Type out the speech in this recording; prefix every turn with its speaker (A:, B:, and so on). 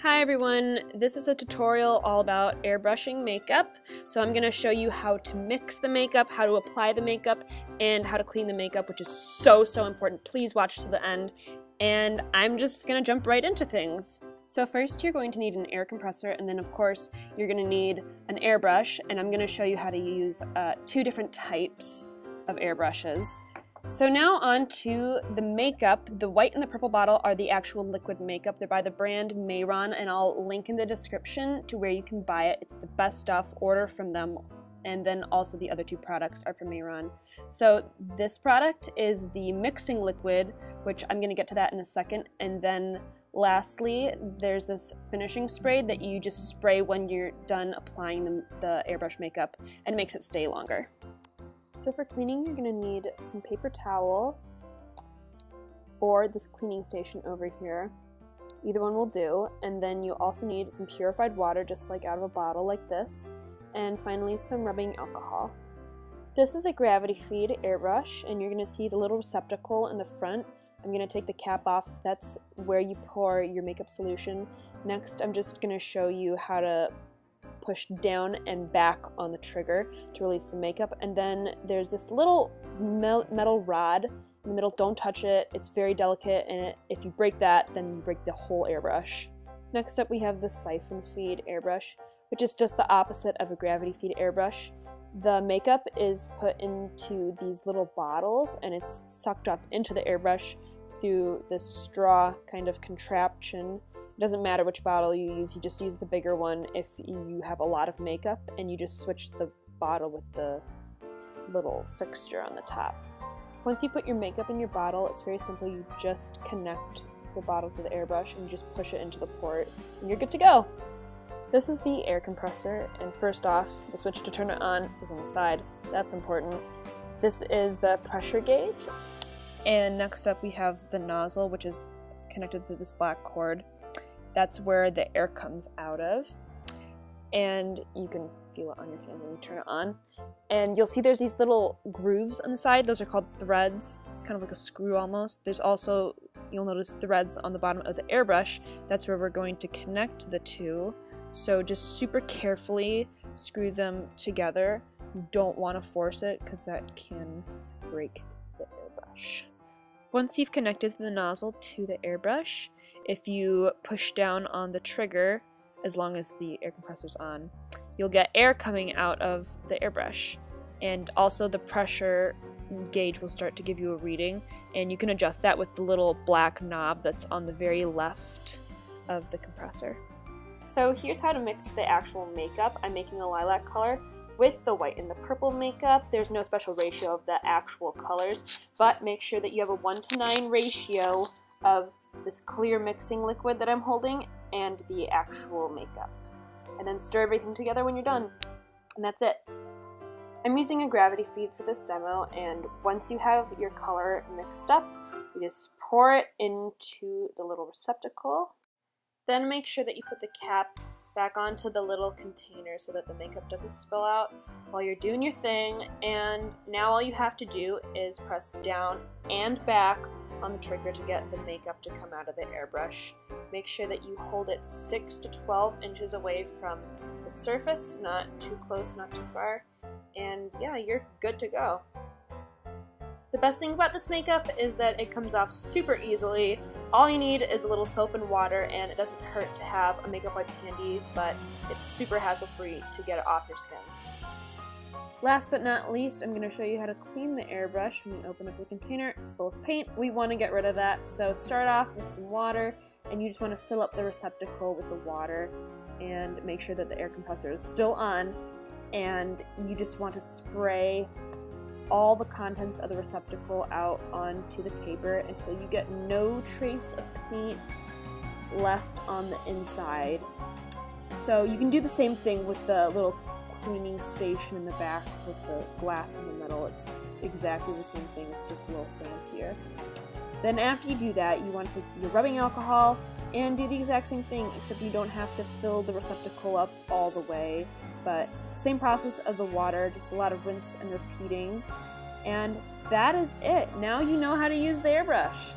A: Hi everyone, this is a tutorial all about airbrushing makeup. So I'm going to show you how to mix the makeup, how to apply the makeup, and how to clean the makeup, which is so important. Please watch to the end. And I'm just going to jump right into things. So first you're going to need an air compressor, and then of course you're going to need an airbrush, and I'm going to show you how to use two different types of airbrushes. So now on to the makeup. The white and the purple bottle are the actual liquid makeup. They're by the brand Mayron, and I'll link in the description to where you can buy it. It's the best stuff. Order from them. And then also the other two products are from Mayron. So this product is the mixing liquid, which I'm going to get to that in a second. And then lastly, there's this finishing spray that you just spray when you're done applying the airbrush makeup, and it makes it stay longer. So for cleaning, you're going to need some paper towel or this cleaning station over here. Either one will do. And then you also need some purified water, just like out of a bottle like this. And finally, some rubbing alcohol. This is a gravity feed airbrush, and you're going to see the little receptacle in the front. I'm going to take the cap off. That's where you pour your makeup solution. Next, I'm just going to show you how to push down and back on the trigger to release the makeup. And then there's this little metal rod in the middle. Don't touch it. It's very delicate, and if you break that, then you break the whole airbrush. Next up, we have the siphon feed airbrush, which is just the opposite of a gravity feed airbrush. The makeup is put into these little bottles, and it's sucked up into the airbrush through this straw kind of contraption. It doesn't matter which bottle you use, you just use the bigger one if you have a lot of makeup, and you just switch the bottle with the little fixture on the top. Once you put your makeup in your bottle, it's very simple. You just connect the bottle to the airbrush and you just push it into the port, and you're good to go. This is the air compressor, and first off, the switch to turn it on is on the side. That's important. This is the pressure gauge, and next up we have the nozzle, which is connected to this black cord. That's where the air comes out of, and you can feel it on your hand when you turn it on. And you'll see there's these little grooves on the side. Those are called threads. It's kind of like a screw almost. There's also, you'll notice, threads on the bottom of the airbrush. That's where we're going to connect the two. So just super carefully screw them together. You don't want to force it because that can break the airbrush. Once you've connected the nozzle to the airbrush, if you push down on the trigger, as long as the air compressor's on, you'll get air coming out of the airbrush. And also the pressure gauge will start to give you a reading, and you can adjust that with the little black knob that's on the very left of the compressor. So here's how to mix the actual makeup. I'm making a lilac color with the white and the purple makeup. There's no special ratio of the actual colors, but make sure that you have a 1:9 ratio of this clear mixing liquid that I'm holding and the actual makeup. And then stir everything together when you're done. And that's it. I'm using a gravity feed for this demo, and once you have your color mixed up, you just pour it into the little receptacle. Then make sure that you put the cap back onto the little container so that the makeup doesn't spill out while you're doing your thing. And now all you have to do is press down and back on the trigger to get the makeup to come out of the airbrush. Make sure that you hold it 6 to 12 inches away from the surface, not too close, not too far, and yeah, you're good to go. The best thing about this makeup is that it comes off super easily. All you need is a little soap and water, and it doesn't hurt to have a makeup wipe handy, but it's super hassle-free to get it off your skin. Last but not least, I'm going to show you how to clean the airbrush. When you open up the container, it's full of paint. We want to get rid of that, so start off with some water, and you just want to fill up the receptacle with the water and make sure that the air compressor is still on, and you just want to spray all the contents of the receptacle out onto the paper until you get no trace of paint left on the inside. So you can do the same thing with the little cleaning station in the back with the glass in the middle. It's exactly the same thing, it's just a little fancier. Then after you do that, you want to take your rubbing alcohol and do the exact same thing, except you don't have to fill the receptacle up all the way. But same process of the water, just a lot of rinse and repeating. And that is it. Now you know how to use the airbrush.